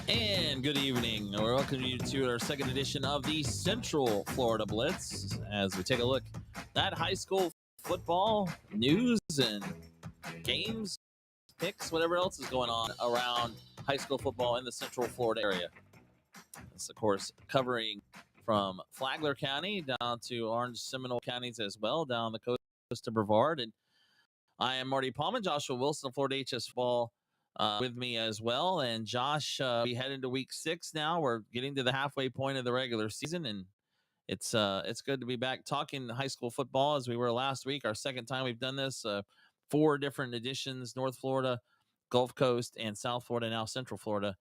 And good evening. We welcome you to our second edition of the Central Florida Blitz as we take a look at high school football news and games, picks, whatever else is going on around high school football in the Central Florida area. This, of course, covering from Flagler County down to Orange Seminole counties as well, down the coast to Brevard. And I am Marty Pallman, Joshua Wilson, Florida HS Ball with me as well. And Josh, we head into week 6 now. We're getting to the halfway point of the regular season, and it's good to be back talking high school football as we were last week. Our second time we've done this. 4 different editions: North Florida, Gulf Coast, and South Florida. Now Central Florida.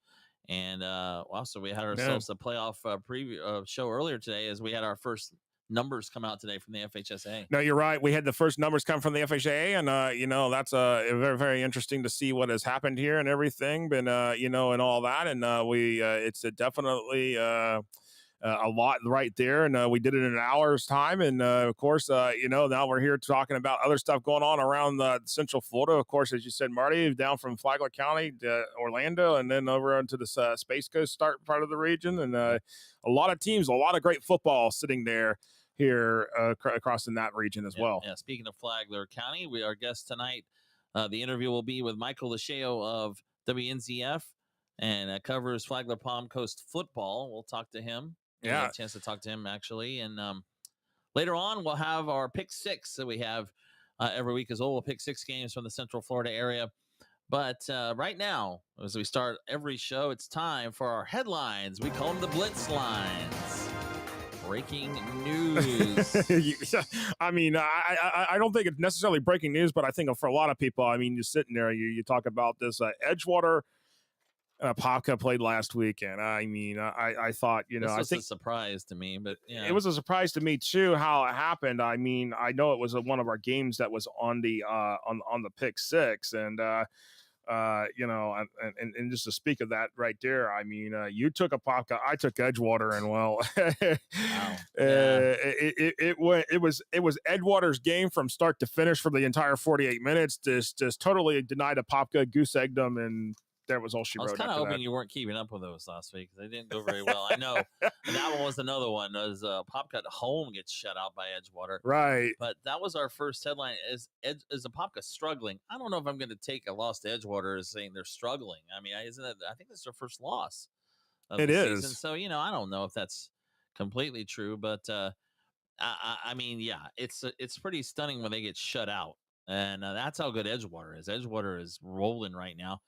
And also we had ourselves a playoff preview show earlier today as we had our first numbers come out today from the FHSA. No, you're right. We had the first numbers come from the FHA, and that's very, very interesting to see what has happened here and everything, and and all that, and it's definitely a lot right there, and we did it in an hour's time, and of course, now we're here talking about other stuff going on around Central Florida. Of course, as you said, Marty, down from Flagler County to Orlando, and then over onto the Space Coast part of the region, and a lot of teams, a lot of great football sitting there here across in that region as well. Yeah, speaking of Flagler County, our guest tonight, the interview will be with Michael Lischio of WNZF, and covers Flagler Palm Coast football. We'll talk to him. Yeah, had a chance to talk to him actually, and later on we'll have our pick 6 that we have every week as well. We'll pick 6 games from the Central Florida area. But right now, as we start every show, it's time for our headlines. We call them the Blitz Lines. Breaking news. I mean, I don't think it's necessarily breaking news, but I think for a lot of people, I mean, you're sitting there, you talk about this Edgewater. Apopka played last weekend. I mean, I thought, this was a surprise to me, but yeah, it was a surprise to me too how it happened. I mean, I know it was one of our games that was on the on the pick 6, and and just to speak of that right there, I mean, you took Apopka, I took Edgewater, and well, wow. it was Edgewater's game from start to finish for the entire 48 minutes. Just totally denied Apopka, goose egged them, and there was all she wrote. I was kind of hoping you weren't keeping up with those last week. They didn't go very well. I know. And that one was another one. As Apopka at home gets shut out by Edgewater. Right. But that was our first headline. Is Apopka struggling? I don't know if I'm going to take a loss to Edgewater as saying they're struggling. I mean, isn't it? I think that's their first loss of the season. So, I don't know if that's completely true. But, I mean, yeah, it's pretty stunning when they get shut out. And that's how good Edgewater is. Edgewater is rolling right now.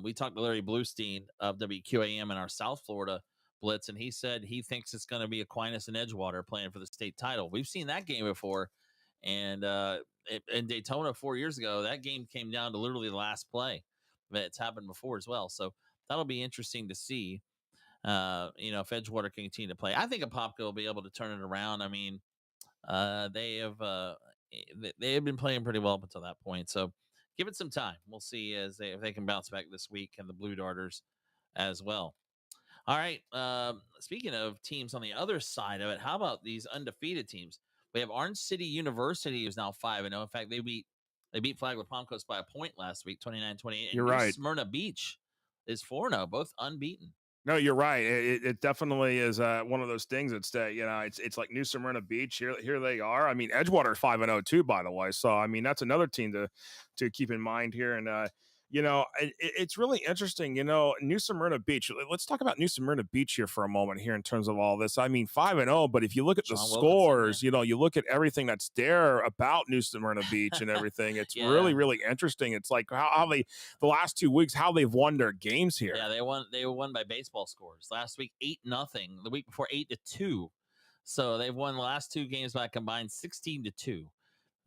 We talked to Larry Bluestein of WQAM in our South Florida Blitz, and he said he thinks it's going to be Aquinas and Edgewater playing for the state title. We've seen that game before, and in Daytona 4 years ago, that game came down to literally the last play. It's happened before as well, so that'll be interesting to see. If Edgewater can continue to play, I think Apopka will be able to turn it around. I mean, they have been playing pretty well up until that point, so give it some time. We'll see if they can bounce back this week, and the Blue Darters as well. All right. Speaking of teams on the other side of it, how about these undefeated teams? We have Orange City University, who's now 5-0. In fact, they beat Flagler Palm Coast by a point last week, 29-28. You're right. Smyrna Beach is 4-0, both unbeaten. No, you're right. It definitely is one of those things. It's like New Smyrna Beach. Here they are. I mean, Edgewater 5-0 too, by the way. So I mean, that's another team to keep in mind here. And it's really interesting. New Smyrna Beach. Let's talk about New Smyrna Beach here for a moment here in terms of all this. I mean, 5-0, but if you look at the scores, you look at everything that's there about New Smyrna Beach and everything. It's really, really interesting. It's like how they the last 2 weeks how they've won their games here. Yeah, they won by baseball scores. Last week 8-0. The week before 8-2. So they've won the last 2 games by a combined 16-2.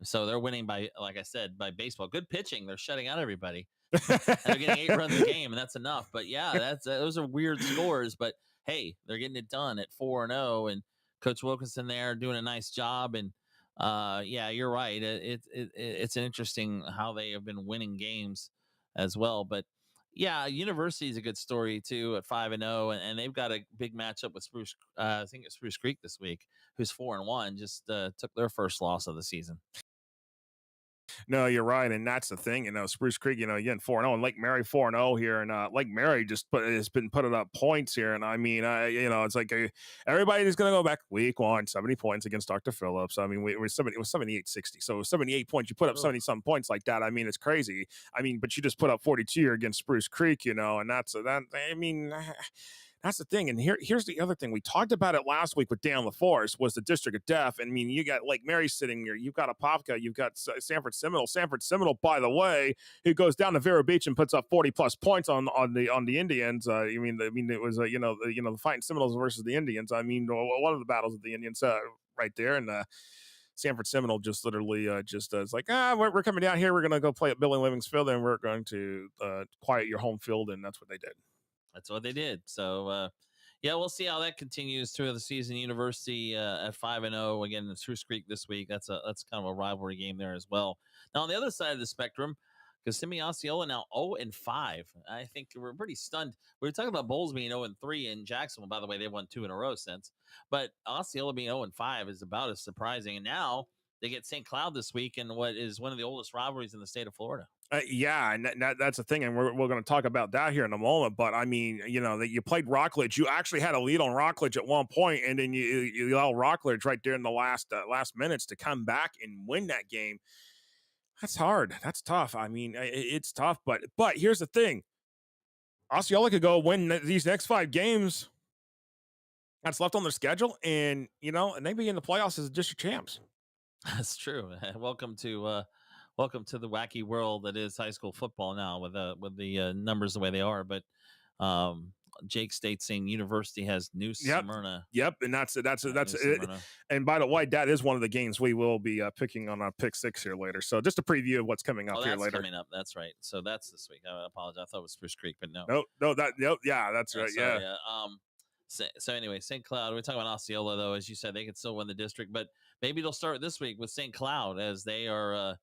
So they're winning by, like I said, by baseball. Good pitching. They're shutting out everybody. They're getting 8 runs a game, and that's enough. But yeah, those are weird scores. But hey, they're getting it done at 4-0, and Coach Wilkinson there doing a nice job. And yeah, you're right. It's an interesting how they have been winning games as well. But yeah, University is a good story too at 5-0, and they've got a big matchup with Spruce. I think it's Spruce Creek this week, who's 4-1. Just took their first loss of the season. No, you're right, and that's the thing. Spruce Creek, again 4-0, and Lake Mary 4-0 here, and Lake Mary has been putting up points here, and I mean, it's like everybody is going to go back week 1, 70 points against Dr. Phillips. I mean, it was 78-60, so 78 points. You put up 70 some points like that. I mean, it's crazy. I mean, but you just put up 42 here against Spruce Creek, and that's that. I mean. That's the thing. And here's the other thing. We talked about it last week with Dan LaForce, was the District of Death. I mean, you got Lake Mary sitting here. You've got Apopka. You've got Sanford Seminole. Sanford Seminole, by the way, who goes down to Vero Beach and puts up 40+ points on the Indians. I mean, it was the fighting Seminoles versus the Indians. I mean, one of the battles of the Indians right there. And Sanford Seminole just literally is like, we're coming down here. We're going to go play at Billy Living's Field, and we're going to quiet your home field. And that's what they did. That's what they did. So, we'll see how that continues through the season. University at 5-0 again in Spruce Creek this week. That's kind of a rivalry game there as well. Now on the other side of the spectrum, Kissimmee Osceola now 0-5. I think we're pretty stunned. We were talking about Bowles being 0-3 in Jacksonville. By the way, they've won 2 in a row since. But Osceola being 0-5 is about as surprising. And now they get St. Cloud this week in what is one of the oldest rivalries in the state of Florida. And that's the thing, and we're going to talk about that here in a moment. But I mean, that you played Rockledge, you actually had a lead on Rockledge at one point, and then you allow Rockledge right there in the last minutes to come back and win that game. That's hard. That's tough. I mean, it's tough. But here's the thing: Osceola could go win these next 5 games that's left on their schedule, and and they be in the playoffs as district champs. That's true. Welcome to the wacky world that is high school football now, with the numbers the way they are. But Jake State saying University has New Smyrna. Yep, and that's it. And by the way, that is one of the games we will be picking on our pick 6 here later. So just a preview of what's coming up here later. Coming up. That's right. So that's this week. I apologize. I thought it was Spruce Creek, but no. Yeah, that's right. Sorry, yeah. So anyway, St. Cloud, we're talking about Osceola, though. As you said, they could still win the district, but maybe they'll start this week with St. Cloud, as they are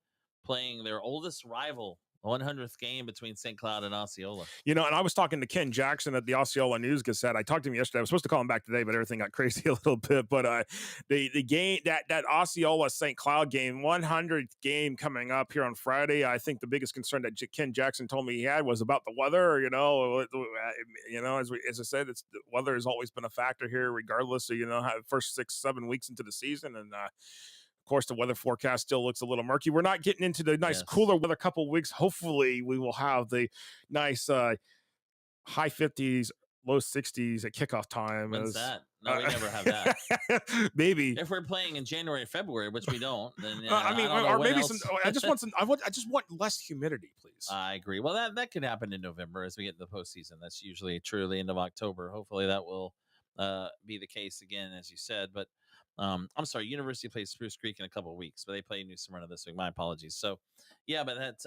playing their oldest rival, 100th game between St. Cloud and Osceola. And I was talking to Ken Jackson at the Osceola News Gazette. I talked to him yesterday. I was supposed to call him back today, but everything got crazy a little bit. But the game, that Osceola St. Cloud game, 100th game coming up here on Friday. I think the biggest concern that Ken Jackson told me he had was about the weather. As I said, the weather has always been a factor here, regardless of how first 6-7 weeks into the season. And of course, the weather forecast still looks a little murky. We're not getting into the nice cooler weather couple of weeks. Hopefully, we will have the nice high 50s, low 60s at kickoff time. When's that? No, we never have that. Maybe if we're playing in January, February, which we don't, then or maybe I just want less humidity, please. I agree. Well, that could happen in November as we get to the postseason. That's usually true the end of October. Hopefully, that will be the case again, as you said. But I'm sorry, University plays Spruce Creek in a couple of weeks, but they play New Smyrna this week. My apologies. So, yeah, but that's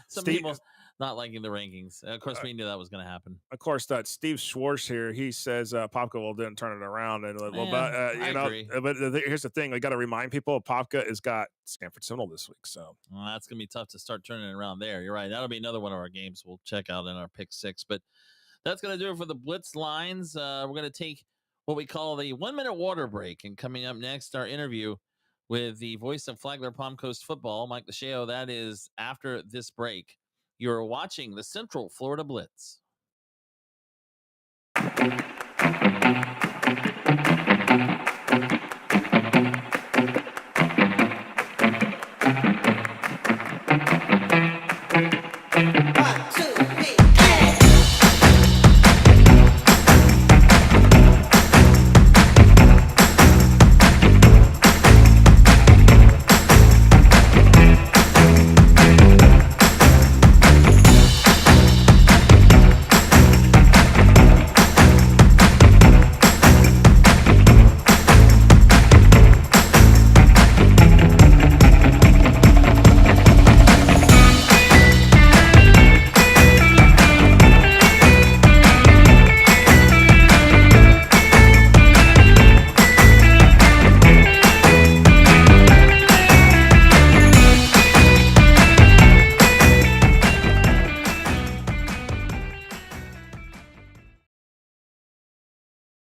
some people not liking the rankings. Of course, we knew that was going to happen. Of course, that Steve Schwartz here, he says Popka didn't turn it around. And I agree. But here's the thing: we got to remind people, Popka has got Sanford Seminole this week, so that's going to be tough to start turning it around there. You're right. That'll be another one of our games we'll check out in our pick 6. But that's going to do it for the Blitz Lines. We're going to take what we call the 1-minute water break. And coming up next, our interview with the voice of Flagler Palm Coast football, Mike Lischio. That is after this break. You're watching the Central Florida Blitz.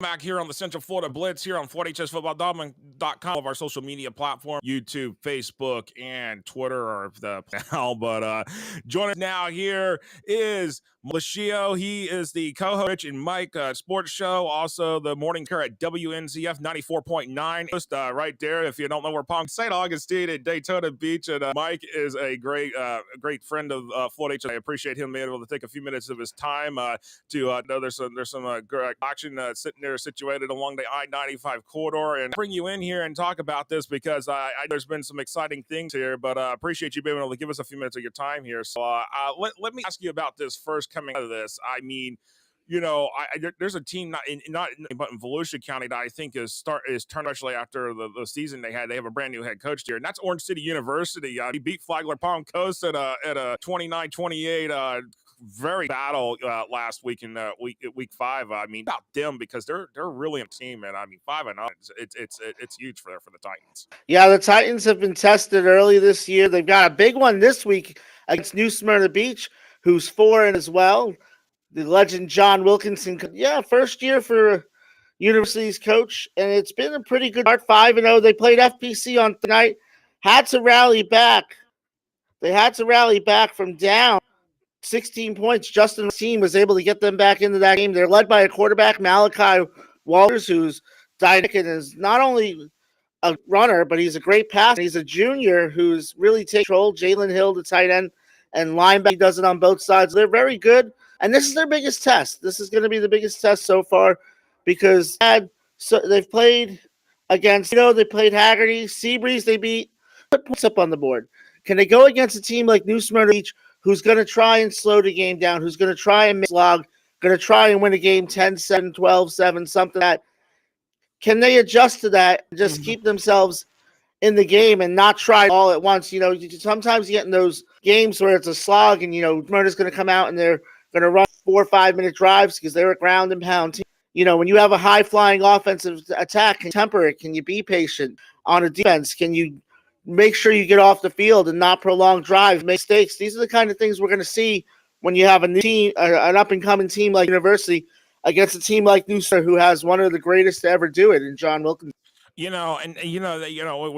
back here on the Central Florida Blitz here on FortHSFootball.com of our social media platform, YouTube, Facebook, and Twitter or the hell. But joining us now here is Lischio. He is the co-host Rich and Mike sports show, also the morning care at WNZF 94.9. Just right there, if you don't know where St. Augustine at Daytona Beach, and Mike is a great friend of Florida. I appreciate him being able to take a few minutes of his time to know there's some action sitting there situated along the I-95 corridor, and bring you in here and talk about this because there's been some exciting things here, but appreciate you being able to give us a few minutes of your time here. So let me ask you about this first coming out of this. I mean, you know, there's a team but in Volusia County that I think is turned especially after the season they had. They have a brand new head coach here, and that's Orange City University. He beat Flagler Palm Coast at a 29-28 very battle last week in week 5. I mean, about them because they're really a team, and I mean 5-0. It's huge for the Titans. Yeah, the Titans have been tested early this year. They've got a big one this week against New Smyrna Beach, who's 4-0 as well. The legend John Wilkinson, first year for University's coach, and it's been a pretty good start. 5-0. They played FPC on tonight. Had to rally back. They had to rally back from down 16 points. Justin's team was able to get them back into that game. They're led by a quarterback, Malachi Walters, who's dynamic and is not only a runner, but he's a great passer. He's a junior who's really taken control. Jalen Hill, the tight end, and linebacker does it on both sides. They're very good, and this is their biggest test. This is going to be the biggest test so far because they've played against, they played Haggerty, Seabreeze, they beat, put points up on the board. Can they go against a team like New Smyrna Beach, who's going to try and slow the game down, who's going to try and log, going to try and win a game 10-7, 12-7, something like that? Can they adjust to that and just keep themselves in the game and not try all at once? Sometimes you get in those games where it's a slog and, Smyrna's going to come out and they're going to run 4 or 5 minute drives because they're a ground and pound team. When you have a high-flying offensive attack, can you temper it? Can you be patient on a defense? Can you make sure you get off the field and not prolong drives, make mistakes? These are the kind of things we're going to see when you have a new team, an up-and-coming team like University against a team like New Smyrna, who has one of the greatest to ever do it in John Wilkins. We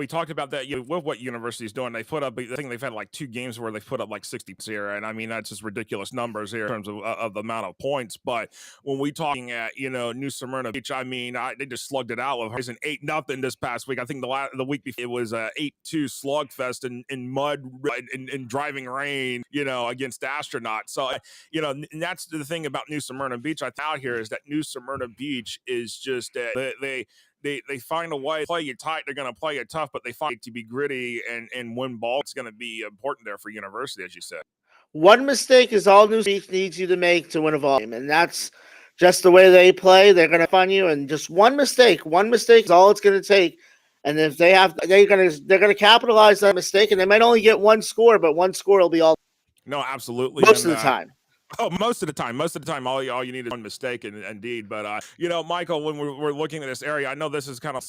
talked about that with what University's doing. They put up, I think they've had like 2 games where they've put up like 60 here, and I mean that's just ridiculous numbers here in terms of the amount of points. But when we talking at New Smyrna Beach, I mean they just slugged it out with an 8-0 this past week. I think the week before it was a 8-2 slugfest in mud in driving rain, against Astronauts. So and that's the thing about New Smyrna Beach. I thought here is that New Smyrna Beach is just They find a way to play you tight. They're going to play you tough, but they find to be gritty and win ball. It's going to be important there for University, as you said. One mistake is all New Beach needs you to make to win a volume, and that's just the way they play. They're going to fund you, and just one mistake is all it's going to take. And if they're going to capitalize that mistake, and they might only get one score, but one score will be all. No, absolutely. Most of the time. Oh, most of the time, all you need is one mistake, indeed. But Michael, when we're looking at this area, I know this is kind of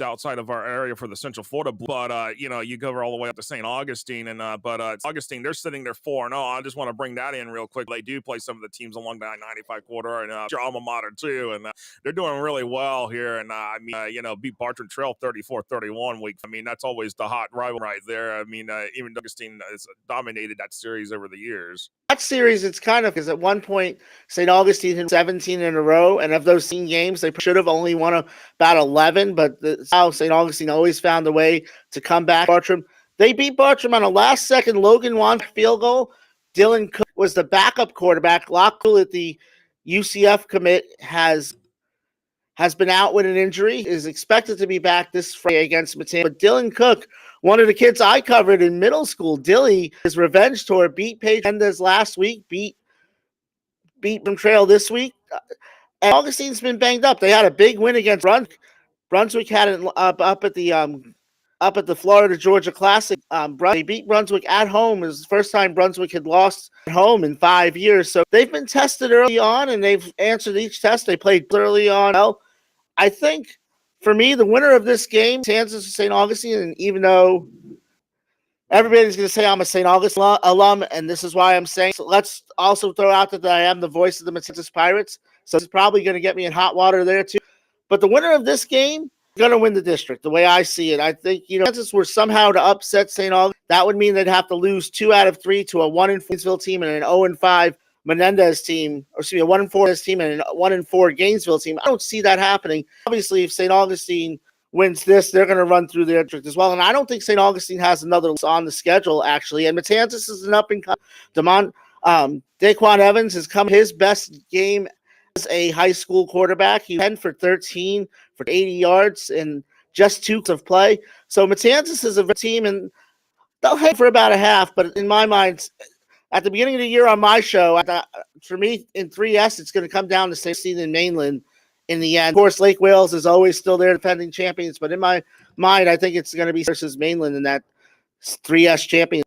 outside of our area for the Central Florida, but you go all the way up to St. Augustine, and Augustine, they're sitting there 4-0. I just want to bring that in real quick. They do play some of the teams along the I-95 corridor, and your alma mater too, and they're doing really well here. And beat Bartram Trail 34-31 week. I mean, that's always the hot rival right there. I mean, even Augustine has dominated that series over the years. That series, it's kind of because at one point St. Augustine had 17 in a row, and of those 16 games, they should have only won about 11. But how St. Augustine always found a way to come back. Bartram, they beat Bartram on a last-second Logan Wan field goal. Dylan Cook was the backup quarterback. Lockpool at the UCF commit has been out with an injury. Is expected to be back this Friday against Matane. But Dylan Cook, one of the kids I covered in middle school, Dilly, his revenge tour, beat Paige Mendez last week, beat from Trail this week. And Augustine's been banged up. They had a big win against Brunswick. Brunswick had it up at the Florida Georgia Classic. They beat Brunswick at home. It was the first time Brunswick had lost at home in 5 years. So they've been tested early on, and they've answered each test. They played early on. Well, I think for me, the winner of this game, Kansas to St. Augustine, and even though everybody's going to say I'm a St. Augustine alum, and this is why I'm saying, so let's also throw out that I am the voice of the Kansas Pirates. So it's probably going to get me in hot water there too. But the winner of this game is going to win the district, the way I see it. I think, chances were somehow to upset St. Augustine. That would mean they'd have to lose 2 out of 3 to a 1-4 team and an 0-5 Menendez team, or excuse me, a 1-4 team and a 1-4 Gainesville team. I don't see that happening. Obviously, if St. Augustine wins this, they're going to run through their district as well. And I don't think St. Augustine has another on the schedule, actually. And Matanzas is an up-and-coming. Daquan Evans has come his best game as a high school quarterback. He 10 for 13 for 80 yards in just 2 of play. So Matanzas is a team, and they'll head for about a half. But in my mind, at the beginning of the year on my show, for me, in 3S, it's going to come down to St. Augustine and Mainland in the end. Of course, Lake Wales is always still there defending champions, but in my mind, I think it's going to be versus Mainland in that 3S champion.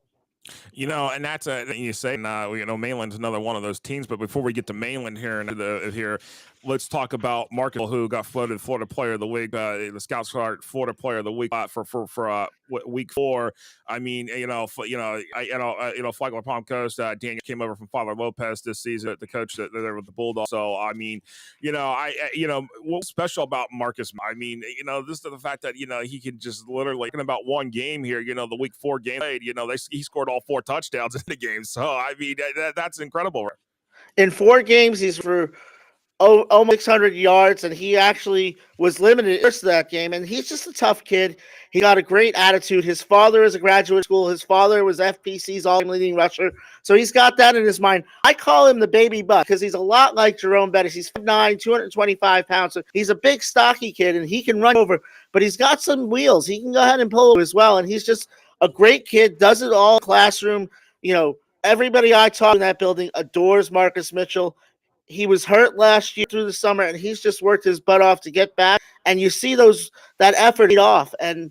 And that's you say Mainland's another one of those teams. But before we get to Mainland here, let's talk about Marcus, who got voted Florida Player of the Week, the Scouts Chart Florida Player of the Week for week 4. I mean, Flagler Palm Coast. Daniel came over from Father Lopez this season, the coach there with the Bulldogs. So I mean, what's special about Marcus? I mean, this is the fact that he can just literally in about one game here. The week 4 game played. He scored all 4 touchdowns in the game. So I mean, that's incredible. In 4 games, he's for almost 600 yards, and he actually was limited to that game. And he's just a tough kid. He got a great attitude. His father is a graduate school. His father was FPC's all-time leading rusher, so he's got that in his mind. I call him the baby buck because he's a lot like Jerome Bettis. He's 5'9", 225 pounds. So he's a big, stocky kid, and he can run over, but he's got some wheels. He can go ahead and pull over as well, and he's just a great kid, does it all classroom. Everybody I talk in that building adores Marcus Mitchell. He was hurt last year through the summer, and he's just worked his butt off to get back. And you see that effort paid off. And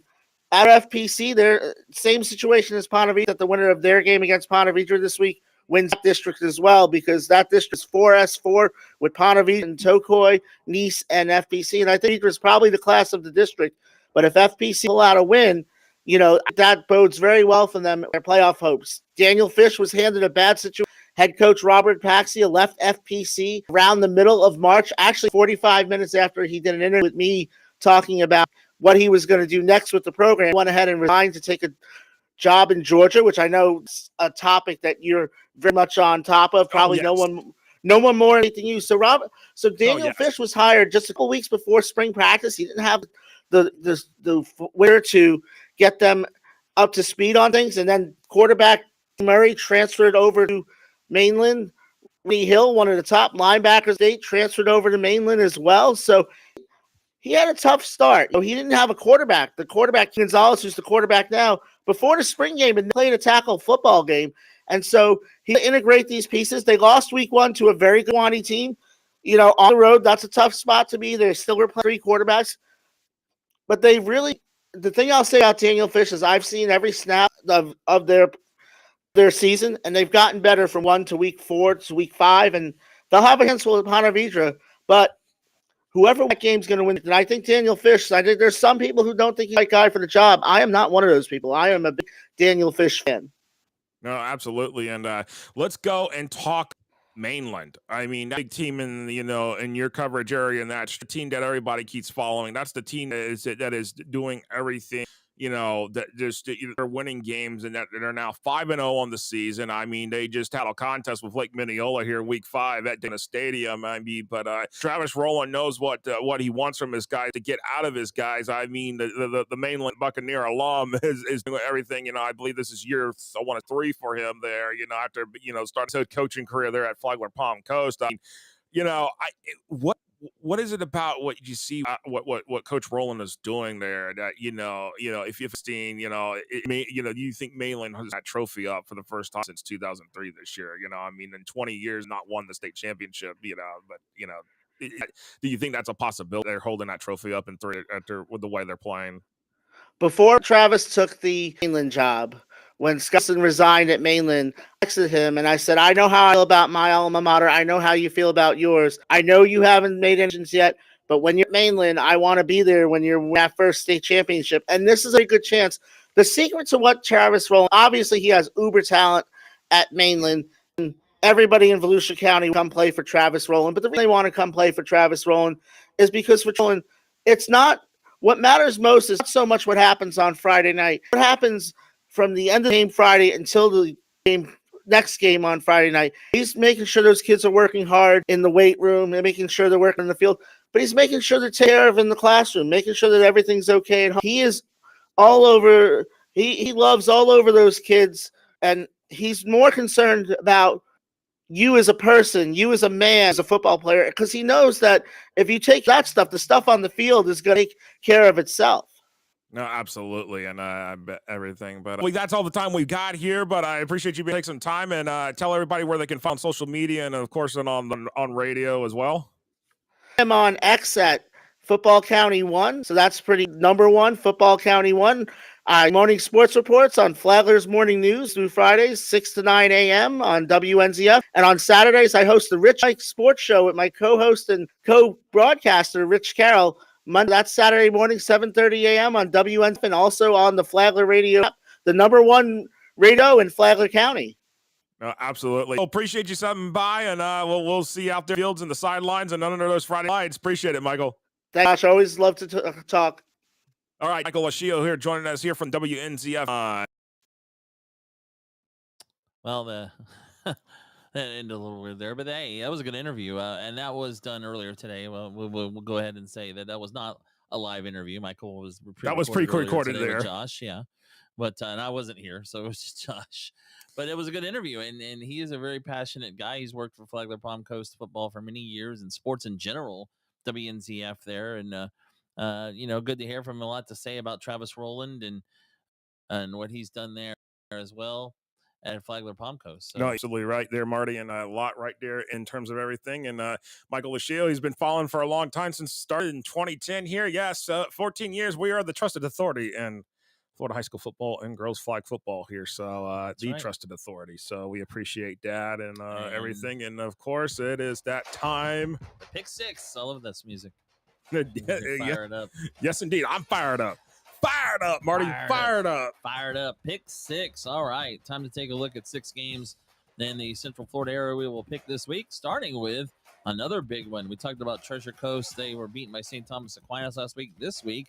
at FPC, they're same situation as Ponte Vedra, that the winner of their game against Ponte Vedra this week wins that district as well, because that district is 4S4 with Ponte Vedra and Tokoi, Nice, and FPC. And I think Vedra is probably the class of the district. But if FPC pull out a win, that bodes very well for them, their playoff hopes. Daniel Fish was handed a bad situation. Head coach Robert Paxia left FPC around the middle of March, actually 45 minutes after he did an interview with me talking about what he was going to do next with the program. He went ahead and resigned to take a job in Georgia, which I know is a topic that you're very much on top of. Probably no one more than you. So Daniel Fish was hired just a couple weeks before spring practice. He didn't have the where to get them up to speed on things, and then quarterback Murray transferred over to Mainland. Lee Hill, one of the top linebackers, they transferred over to Mainland as well. So he had a tough start. He didn't have a quarterback. The quarterback, Gonzalez, who's the quarterback now, before the spring game, and played a tackle football game. And so he integrate these pieces. They lost week 1 to a very good Wani team. On the road, that's a tough spot to be. They still were playing 3 quarterbacks. But they really, the thing I'll say about Daniel Fish is I've seen every snap of their season, and they've gotten better from 1 to week 4 to week 5, and they'll have a handful of Ponte Vedra, but whoever that game's going to win. And I think Daniel Fish, I think there's some people who don't think he's the right guy for the job. I am not one of those people. I am a big Daniel Fish fan. No, absolutely. And let's go and talk Mainland. I mean, that big team in your coverage area, and that's the team that everybody keeps following. That's the team that is doing everything. That just they're winning games, and that they're now 5-0 on the season. I mean, they just had a contest with Lake Mineola here week 5 at Dana Stadium. I mean, but Travis Rowland knows what he wants from his guys to get out of his guys. I mean, the Mainland Buccaneer alum is doing everything. I believe this is year 3 for him there. After starting his coaching career there at Flagler Palm Coast. I mean, what is it about what you see, what Coach Rowland is doing there that, if you've seen, do you think Mainland has that trophy up for the first time since 2003 this year? I mean, in 20 years, not won the state championship, but, do you think that's a possibility? They're holding that trophy up in 3 after with the way they're playing. Before Travis took the Mainland job, when Scusson resigned at Mainland, I texted him and I said, I know how I feel about my alma mater. I know how you feel about yours. I know you haven't made engines yet, but when you're at Mainland, I want to be there when you're at first state championship. And this is a good chance. The secret to what Travis Rowland, obviously he has uber talent at Mainland. And everybody in Volusia County will come play for Travis Rowland. But the reason they want to come play for Travis Rowland is because for Rowland, it's not what matters most is not so much what happens on Friday night. What happens from the end of the game Friday until the next game on Friday night. He's making sure those kids are working hard in the weight room and making sure they're working in the field, but he's making sure they're taken care of in the classroom, making sure that everything's okay. And he is all over. He loves all over those kids, and he's more concerned about you as a person, you as a man, as a football player, because he knows that if you take that stuff, the stuff on the field is going to take care of itself. No, absolutely, and I bet everything. But that's all the time we got here. But I appreciate you taking some time and tell everybody where they can find social media and, of course, on radio as well. I'm on X at Football County 1, so that's pretty number one, Football County 1. Morning sports reports on Flagler's Morning News through Fridays, 6 to 9 a.m. on WNZF. And on Saturdays, I host the Rich Mike Sports Show with my co-host and co-broadcaster, Rich Carroll. Monday, that's Saturday morning, 7:30 a.m. on WNZF, and also on the Flagler radio app, the number one radio in Flagler County. Absolutely. Well, appreciate you stopping by, and we'll see you out there fields and the sidelines and under those Friday nights. Appreciate it, Michael. Thanks. I always love to talk. All right, Michael Lischio here, joining us here from WNZF. Well, that ended a little weird there, but hey, that was a good interview, and that was done earlier today. Well, we'll go ahead and say that was not a live interview. Michael was pre-recorded there, with Josh, yeah, but and I wasn't here, so it was just Josh. But it was a good interview, and he is a very passionate guy. He's worked for Flagler Palm Coast football for many years and sports in general. WNZF there, and good to hear from him. A lot to say about Travis Rowland and what he's done there as well at Flagler Palm Coast. So. No, absolutely right there, Marty, and a lot right there in terms of everything. And Michael Lischio, he's been following for a long time since started in 2010 here. Yes, 14 years. We are the trusted authority in Florida high school football and girls flag football here. So the trusted authority. So we appreciate that and everything. And of course, it is that time. The pick six. I love this music. Fired up. Yes, indeed. I'm fired up. Fired up, Marty. Fired up. Fired up. Pick six. All right. Time to take a look at 6 games in the Central Florida area we will pick this week, starting with another big one. We talked about Treasure Coast. They were beaten by St. Thomas Aquinas last week. This week,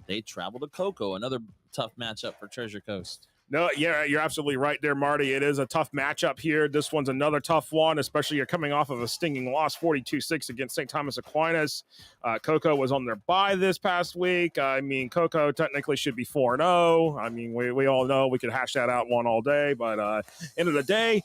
they travel to Cocoa. Another tough matchup for Treasure Coast. No, yeah, you're absolutely right there, Marty. It is a tough matchup here. This one's another tough one, especially you're coming off of a stinging loss, 42-6 against St. Thomas Aquinas. Cocoa was on their bye this past week. I mean, Cocoa technically should be 4-0. I mean, we all know we could hash that out one all day, but end of the day,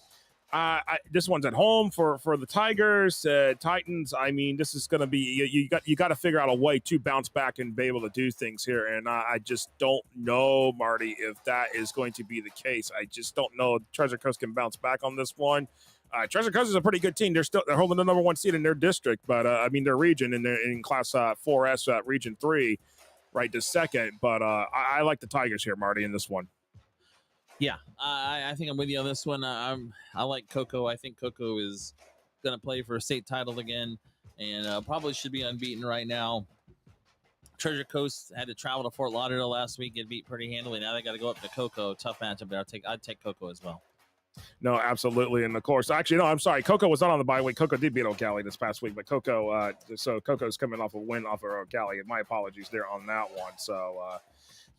this one's at home for the Tigers, Titans. I mean, this is going to be you got to figure out a way to bounce back and be able to do things here. And I just don't know, Marty, if that is going to be the case. I just don't know if Treasure Coast can bounce back on this one. Treasure Coast is a pretty good team. They're holding the number 1 seed in their district, but I mean their region and they're in Class 4S Region 3, right this second. But I like the Tigers here, Marty, in this one. Yeah, I think I'm with you on this one. I like Cocoa. I think Cocoa is going to play for a state title again and probably should be unbeaten right now. Treasure Coast had to travel to Fort Lauderdale last week and beat pretty handily. Now they got to go up to Cocoa. Tough matchup there. I'd take Cocoa as well. No, absolutely. And of course, actually, no, I'm sorry. Cocoa was not on the bye week. Cocoa did beat Ocala this past week, but so Cocoa's coming off a win off of Ocala. My apologies there on that one. So,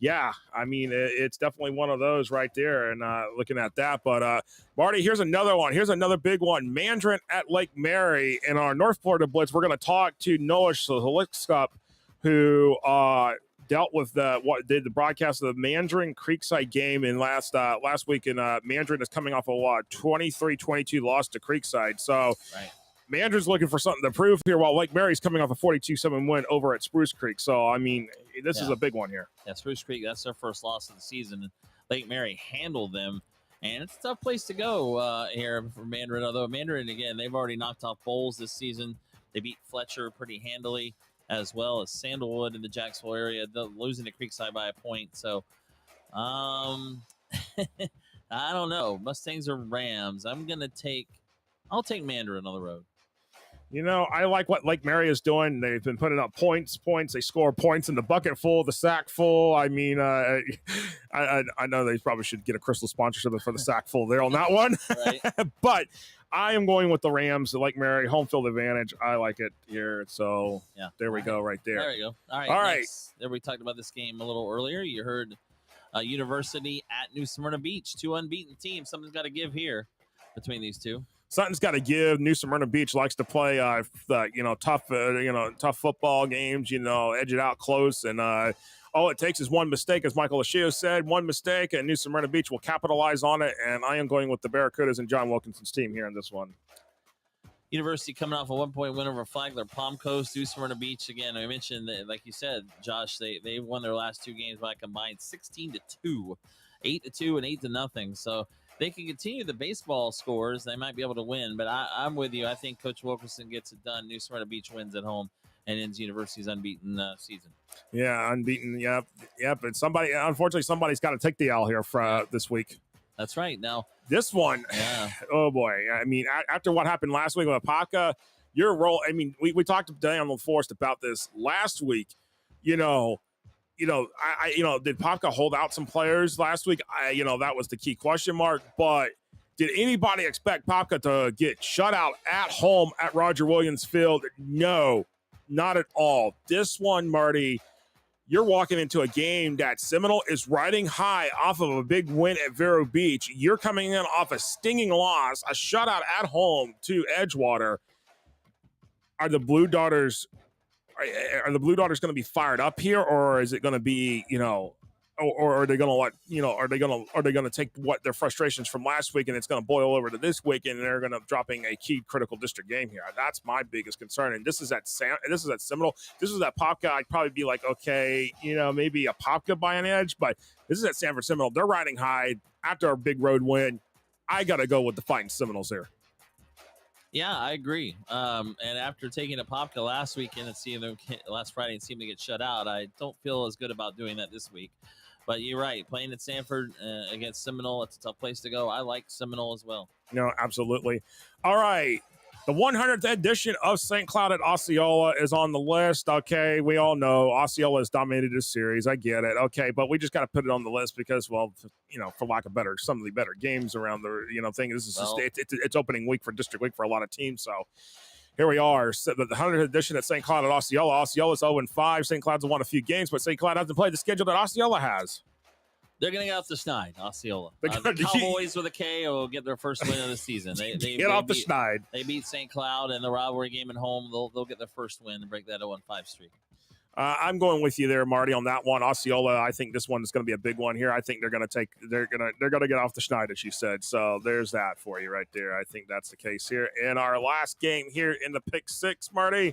yeah, I mean, it's definitely one of those right there and looking at that. But, Marty, here's another one. Here's another big one. Mandarin at Lake Mary. In our North Florida Blitz, we're going to talk to Noah Slickskup, who dealt with did the broadcast of the Mandarin Creekside game in last week. And Mandarin is coming off a 23-22 loss to Creekside. So right. Mandarin's looking for something to prove here, while Lake Mary's coming off a 42-7 win over at Spruce Creek. So, I mean, this is a big one here. Yeah, Spruce Creek, that's their first loss of the season. And Lake Mary handled them, and it's a tough place to go here for Mandarin. Although Mandarin, again, they've already knocked off Bowles this season. They beat Fletcher pretty handily, as well as Sandalwood in the Jacksonville area, losing to Creekside by a point. So, I don't know. Mustangs or Rams? I'll take Mandarin on the road. You know, I like what Lake Mary is doing. They've been putting up points. They score points in the bucket full, the sack full. I mean, I know they probably should get a Crystal sponsorship for the sack full there on that one. Right. But I am going with the Rams. Like Mary, home field advantage. I like it here. So there we go, right there. There we go. All right. There we talked about this game a little earlier. You heard University at New Smyrna Beach, 2 unbeaten teams. Something's got to give here between these two. Something's got to give. New Smyrna Beach likes to play, tough football games. Edge it out close, and all it takes is one mistake, as Michael Lischio said. One mistake, and New Smyrna Beach will capitalize on it. And I am going with the Barracudas and John Wilkinson's team here in this one. University coming off a 1-point win over Flagler, Palm Coast, New Smyrna Beach. Again, I mentioned that, like you said, Josh, they won their last 2 games by a combined 16-2, 8-2, and 8-0. So they can continue the baseball scores. They might be able to win, but I'm with you. I think Coach Wilkerson gets it done. New Smyrna Beach wins at home and ends University's unbeaten season. Yeah, unbeaten. Yep. But unfortunately, somebody's got to take the L here for this week. That's right. Now, this one, oh boy. I mean, after what happened last week with Apopka, your role. I mean, we talked today on the Forest about this last week. Did Apopka hold out some players last week? That was the key question mark. But did anybody expect Apopka to get shut out at home at Roger Williams Field? No, not at all. This one, Marty, you're walking into a game that Seminole is riding high off of a big win at Vero Beach. You're coming in off a stinging loss, a shutout at home to Edgewater. Are the Blue Daughters going to be fired up here, or is it going to be, or are they going to are they going to take what their frustrations from last week and it's going to boil over to this week and they're going to dropping a key critical district game here? That's my biggest concern. And this is at Seminole. This is at Popka. I'd probably be like, okay, maybe a Popka by an edge, but this is at Sanford Seminole. They're riding high after a big road win. I got to go with the Fighting Seminoles here. Yeah, I agree. And after taking a Popka last weekend and seeing them last Friday and seeing them get shut out, I don't feel as good about doing that this week. But you're right. Playing at Sanford against Seminole, it's a tough place to go. I like Seminole as well. No, absolutely. All right. The 100th edition of St. Cloud at Osceola is on the list. Okay, we all know Osceola has dominated this series. I get it. Okay, but we just got to put it on the list because, well, for lack of some of the better games around the, thing. This is it's opening week for district week for a lot of teams. So here we are. So the 100th edition at St. Cloud at Osceola. Osceola's 0-5. St. Cloud's won a few games, but St. Cloud hasn't played the schedule that Osceola has. They're going to get off the schneid, Osceola. The Cowboys with a K will get their first win of the season. They get off the schneid. They beat St. Cloud in the rivalry game at home. They'll get their first win and break that 0-5 streak. I'm going with you there, Marty, on that one. Osceola, I think this one is going to be a big one here. I think they're going to get off the schneid, as you said. So there's that for you right there. I think that's the case here. In our last game here in the Pick 6, Marty,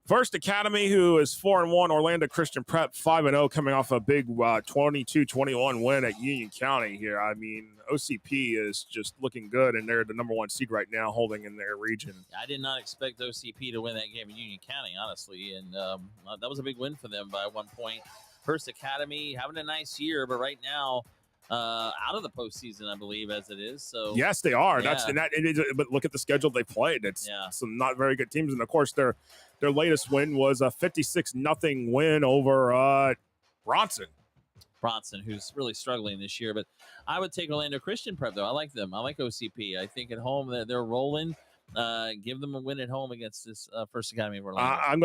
First Academy, who is 4-1, Orlando Christian Prep 5-0, coming off a big 22-21 win at Union County here. I mean, OCP is just looking good, and they're the number 1 seed right now, holding in their region. I did not expect OCP to win that game in Union County, honestly, and that was a big win for them by 1 point. First Academy having a nice year, but right now out of the postseason, I believe, as it is. So yes, they are. Yeah. But look at the schedule they played. It's some not very good teams, and of course their latest win was a 56-0 win over Bronson, who's really struggling this year. But I would take Orlando Christian Prep, though. I like them. I like OCP. I think at home they're rolling. Give them a win at home against this First Academy of Orlando. I'm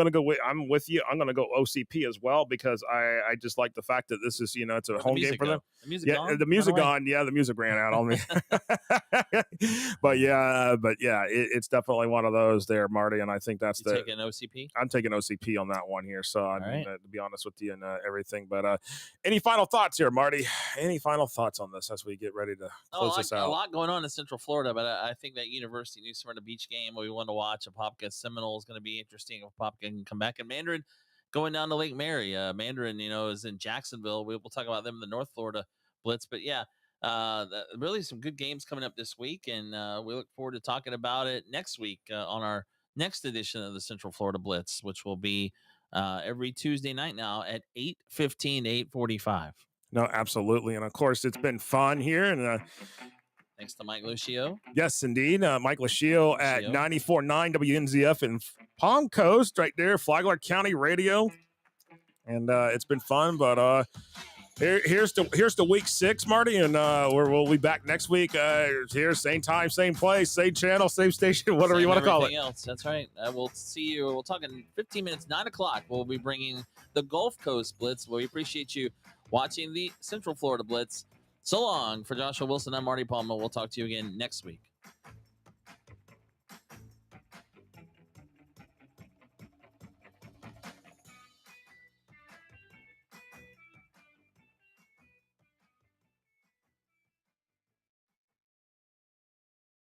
with you. I'm gonna go OCP as well because I just like the fact that this is it's a home game for them. The music gone? The music gone. Yeah, the music ran out on me. but it's definitely one of those there, Marty. And I think that's taking OCP. I'm taking OCP on that one here. So to be honest with you and everything. But any final thoughts here, Marty? Any final thoughts on this as we get ready to close this out? A lot going on in Central Florida, but I think that University New Smyrna Beach game we want to watch. Apopka Seminole is going to be interesting if Apopka can come back. And Mandarin going down to Lake Mary. Mandarin, is in Jacksonville. We'll talk about them in the North Florida Blitz. But really some good games coming up this week, and we look forward to talking about it next week on our next edition of the Central Florida Blitz, which will be every Tuesday night now at 8:15 to 8:45. No, absolutely. And of course, it's been fun here, and thanks to Mike Lischio. Yes, indeed. Mike Lischio at 94.9 WNZF in Palm Coast, right there, Flagler County Radio. And it's been fun, but Here's the week 6, Marty, and we'll be back next week. Here, same time, same place, same channel, same station, whatever you want to call it. Else. That's right. We'll see you. We'll talk in 15 minutes, 9 o'clock. We'll be bringing the Gulf Coast Blitz. We appreciate you watching the Central Florida Blitz. So long for Joshua Wilson. I'm Marty Pallman. We'll talk to you again next week.